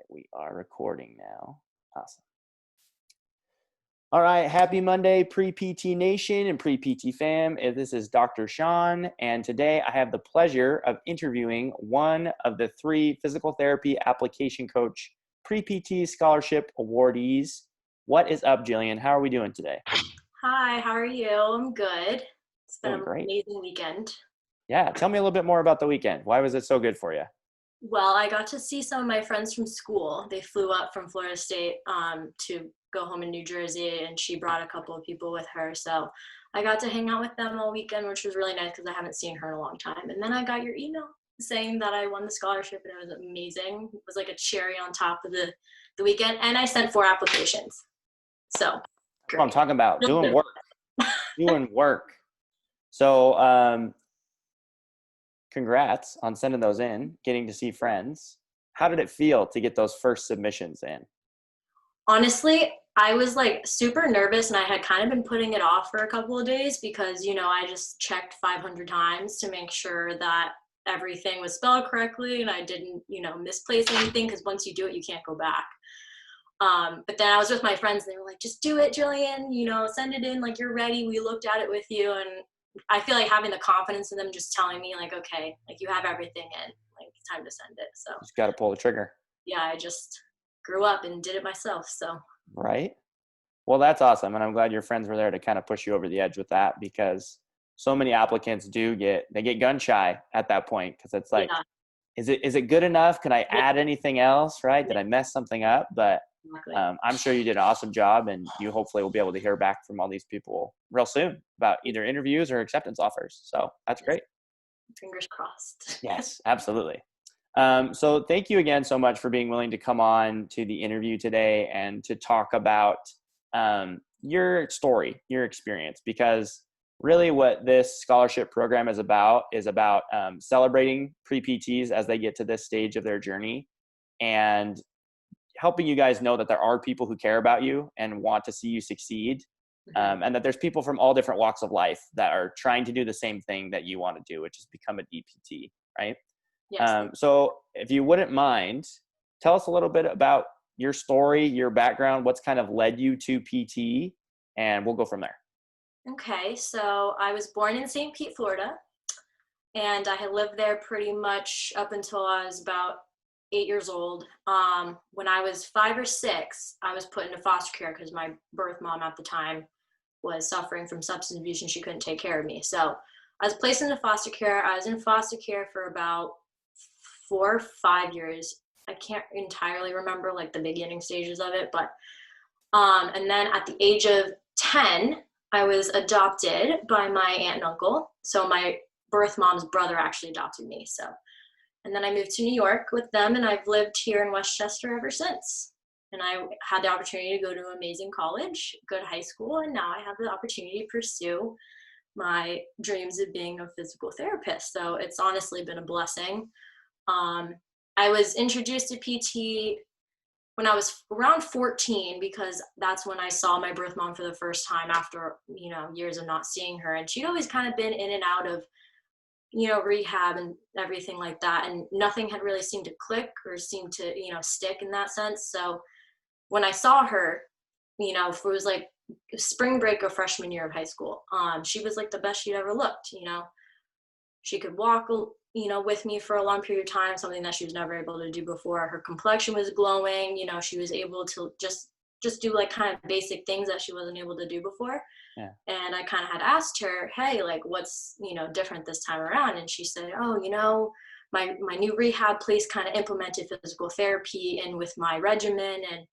We are recording now. Awesome. All right. Happy Monday, pre-PT Nation and pre-PT fam. This is Dr. Sean, and today I have the pleasure of interviewing one of the 3 physical therapy application coach pre-PT scholarship awardees. What is up, Jillian? How are we doing today? Hi, how are you? I'm good. It's been Doing an great. amazing weekend. Yeah. Tell me a little bit more about the weekend. Why was it so good for you? Well, I got to see some of my friends from school. They flew up from Florida State to go home in New Jersey, and she brought a couple of people with her. So I got to hang out with them all weekend, which was really nice because I haven't seen her in a long time. And then I got your email saying that I won the scholarship, and it was amazing. It was like a cherry on top of the weekend. And I sent 4 applications. So That's what I'm great. talking about. Doing work. Doing work. So, congrats on sending those in, getting to see friends. How did it feel to get those first submissions in? Honestly, I was like super nervous, and I had kind of been putting it off for a couple of days because, I just checked 500 times to make sure that everything was spelled correctly and I didn't, misplace anything, because once you do it, you can't go back. But then I was with my friends and they were like, just do it, Jillian, send it in, like you're ready. We looked at it with you. And I feel like having the confidence in them just telling me like, okay, like you have everything in, like it's time to send it. So Just got to pull the trigger. yeah, I just grew up and did it myself. So Right? Well, that's awesome. And I'm glad your friends were there to kind of push you over the edge with that, because so many applicants they get gun shy at that point, because it's like, yeah, is it good enough? Can I yeah, add anything else? Right? Did I mess something up? But exactly. I'm sure you did an awesome job, and you hopefully will be able to hear back from all these people real soon about either interviews or acceptance offers. So that's Yes. great. Fingers crossed. Yes, absolutely. So thank you again so much for being willing to come on to the interview today and to talk about your story, your experience, because really what this scholarship program is about celebrating pre-PTs as they get to this stage of their journey, and helping you guys know that there are people who care about you and want to see you succeed. And that there's people from all different walks of life that are trying to do the same thing that you want to do, which is become a DPT, right? Yes. So if you wouldn't mind, tell us a little bit about your story, your background, what's kind of led you to PT, and we'll go from there. Okay, so I was born in St. Pete, Florida, and I had lived there pretty much up until I was about 8 years old. When I was 5 or 6, I was put into foster care because my birth mom at the time was suffering from substance abuse and she couldn't take care of me. So I was placed into foster care. I was in foster care for about 4 or 5 years. I can't entirely remember like the beginning stages of it, but and then at the age of 10, I was adopted by my aunt and uncle. So my birth mom's brother actually adopted me. So, and then I moved to New York with them, and I've lived here in Westchester ever since. And I had the opportunity to go to an amazing college, go to high school, and now I have the opportunity to pursue my dreams of being a physical therapist. So it's honestly been a blessing. Um, I was introduced to PT when I was around 14, because that's when I saw my birth mom for the first time after, years of not seeing her. And she'd always kind of been in and out of, rehab and everything like that. And nothing had really seemed to click or seemed to, stick in that sense. So when I saw her, it was like spring break of freshman year of high school. She was like the best she'd ever looked. She could walk, with me for a long period of time, something that she was never able to do before. Her complexion was glowing. She was able to just do like kind of basic things that she wasn't able to do before. Yeah. And I kind of had asked her, hey, like what's, different this time around? And she said, oh, my new rehab place kind of implemented physical therapy in with my regimen. And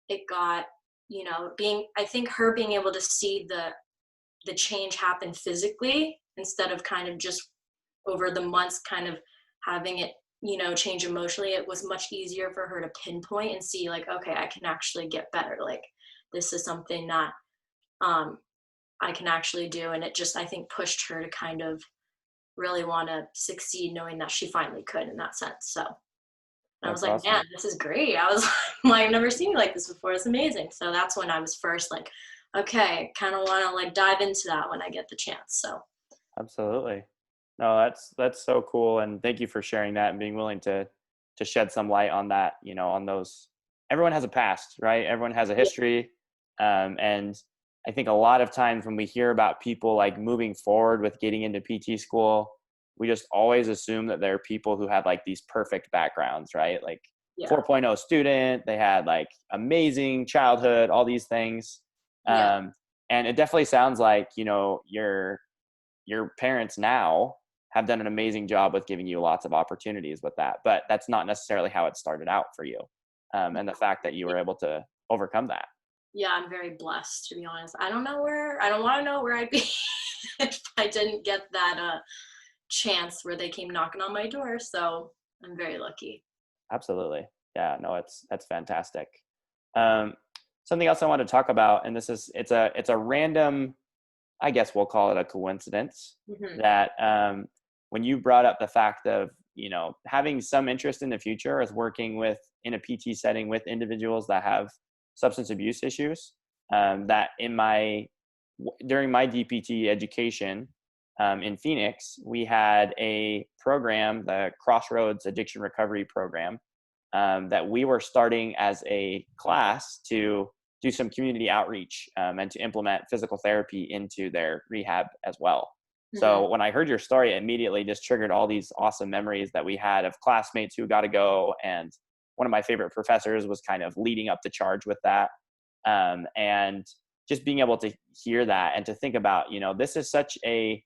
it got, I think her being able to see the change happen physically instead of kind of just over the months kind of having it, change emotionally, it was much easier for her to pinpoint and see like, okay, I can actually get better. Like this is something that I can actually do. And it just, I think, pushed her to kind of really want to succeed, knowing that she finally could in that sense. So I was That's like, awesome. man, this is great. I was like, I've never seen you like this before. It's amazing. So that's when I was first like, okay, kind of want to like dive into that when I get the chance. So Absolutely. No, that's so cool, and thank you for sharing that and being willing to to shed some light on that, on those. Everyone has a past, right? Everyone has a Yeah. history. And I think a lot of times when we hear about people like moving forward with getting into PT school, we just always assume that there are people who had like these perfect backgrounds, right? Like Yeah. 4.0 student, they had like amazing childhood, all these things. Yeah. And it definitely sounds like, your parents now have done an amazing job with giving you lots of opportunities with that, but that's not necessarily how it started out for you. And the fact that you were able to overcome that. Yeah, I'm very blessed, to be honest. I don't want to know where I'd be if I didn't get that chance where they came knocking on my door. So I'm very lucky. Absolutely. Yeah, no, that's fantastic. Um, Something else I want to talk about, and it's a random, I guess we'll call it a coincidence, Hmm. that when you brought up the fact of, having some interest in the future as working in a PT setting with individuals that have substance abuse issues, that during my DPT education in Phoenix, we had a program, the Crossroads Addiction Recovery Program, that we were starting as a class to do some community outreach and to implement physical therapy into their rehab as well. Hmm. So when I heard your story, it immediately just triggered all these awesome memories that we had of classmates who got to go. And one of my favorite professors was kind of leading up the charge with that. And just being able to hear that and to think about, this is such a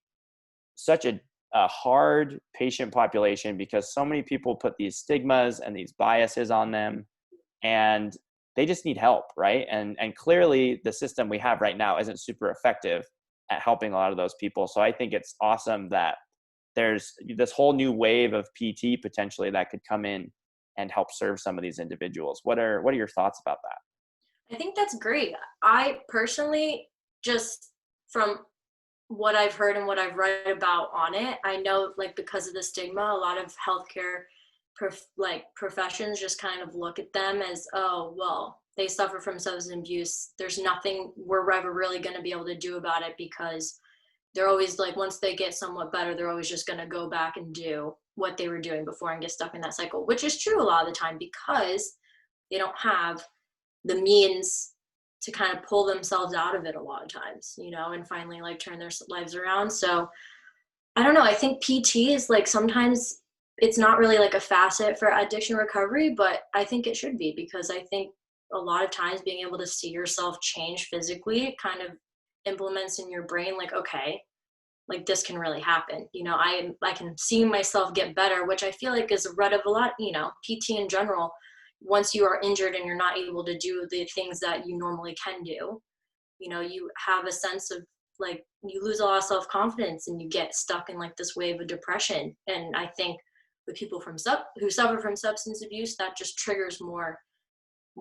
hard patient population because so many people put these stigmas and these biases on them, and they just need help, right? And clearly the system we have right now isn't super effective at helping a lot of those people. So I think it's awesome that there's this whole new wave of PT potentially that could come in and help serve some of these individuals. What are your thoughts about that? I think that's great. I personally, just from what I've heard and what I've read about on it, I know like because of the stigma, a lot of healthcare professions just kind of look at them as, oh, well, they suffer from substance abuse. There's nothing we're ever really going to be able to do about it because they're always like, once they get somewhat better, they're always just going to go back and do what they were doing before and get stuck in that cycle, which is true a lot of the time because they don't have the means to kind of pull themselves out of it a lot of times, and finally like turn their lives around. So I don't know. I think PT is like sometimes it's not really like a facet for addiction recovery, but I think it should be because I think a lot of times being able to see yourself change physically kind of implements in your brain like, okay, like this can really happen. I can see myself get better, which I feel like is a rut of a lot, PT in general. Once you are injured and you're not able to do the things that you normally can do, you have a sense of like you lose a lot of self-confidence and you get stuck in like this wave of depression. And I think with people who suffer from substance abuse, that just triggers more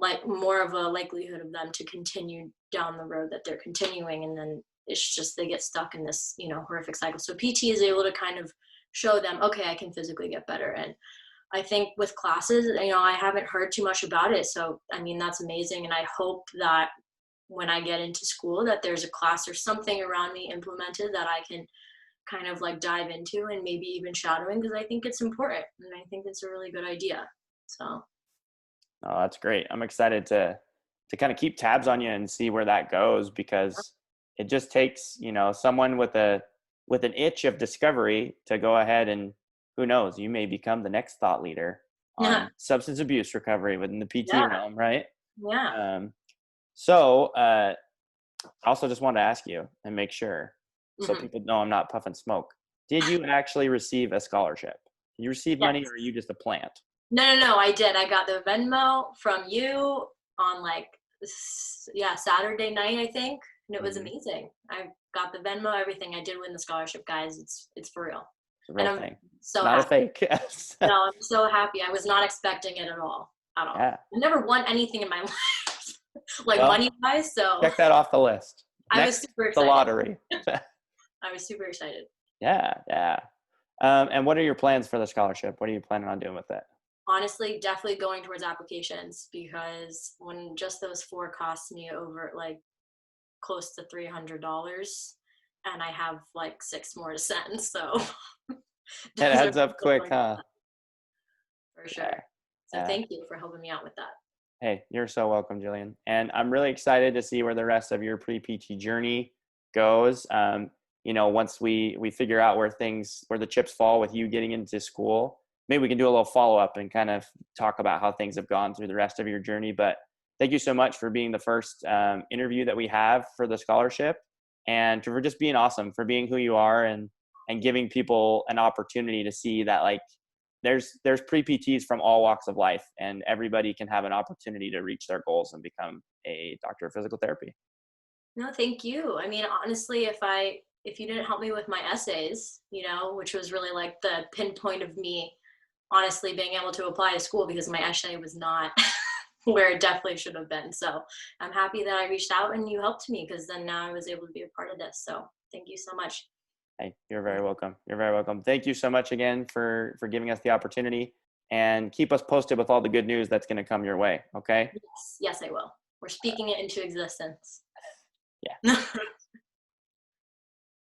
of a likelihood of them to continue down the road that they're continuing, and then it's just they get stuck in this horrific cycle. So PT is able to kind of show them, okay, I can physically get better. And I think with classes, I haven't heard too much about it, so I mean that's amazing. And I hope that when I get into school that there's a class or something around me implemented that I can kind of like dive into and maybe even shadowing, because I think it's important and I think it's a really good idea. So Oh, that's great. I'm excited to kind of keep tabs on you and see where that goes, because it just takes, someone with an itch of discovery to go ahead and, who knows, you may become the next thought leader yeah, on substance abuse recovery within the PT yeah, realm, right? yeah. Um, so I also just wanted to ask you and make sure, so Hmm. people know I'm not puffing smoke. Did you actually receive a scholarship? Did you receive money, Yes. or are you just a plant? No, I did. I got the Venmo from you on like yeah, Saturday night, I think, and it was Mhm. amazing. I got the Venmo, everything. I did win the scholarship, guys. It's for real, It's a and real I'm thing. It's so not a happy. fake. No, I'm so happy. I was not expecting it at all, at all. Yeah. I never won anything in my life, like Well, money wise. So check that off the list. I was Next, super the excited. lottery. I was super excited. Yeah, yeah. And what are your plans for the scholarship? What are you planning on doing with it? Honestly, definitely going towards applications because when just those four cost me over like close to $300 and I have like six more to send. So It those are adds up quick, definitely huh? for Yeah. sure. So thank you for helping me out with that. Hey, you're so welcome, Jillian. And I'm really excited to see where the rest of your pre-PT journey goes. Once we figure out where the chips fall with you getting into school, maybe we can do a little follow up and kind of talk about how things have gone through the rest of your journey. But thank you so much for being the first interview that we have for the scholarship, and for just being awesome, for being who you are, and giving people an opportunity to see that, like, there's pre-PTs from all walks of life, and everybody can have an opportunity to reach their goals and become a doctor of physical therapy. No, thank you. I mean, honestly, if you didn't help me with my essays, which was really like the pinpoint of me honestly being able to apply to school, because my essay was not where it definitely should have been. So I'm happy that I reached out and you helped me, because then now I was able to be a part of this. So thank you so much. Hey, you're very welcome. You're very welcome. Thank you so much again for giving us the opportunity, and keep us posted with all the good news that's going to come your way. Okay. Yes, yes, I will. We're speaking it into existence. Yeah.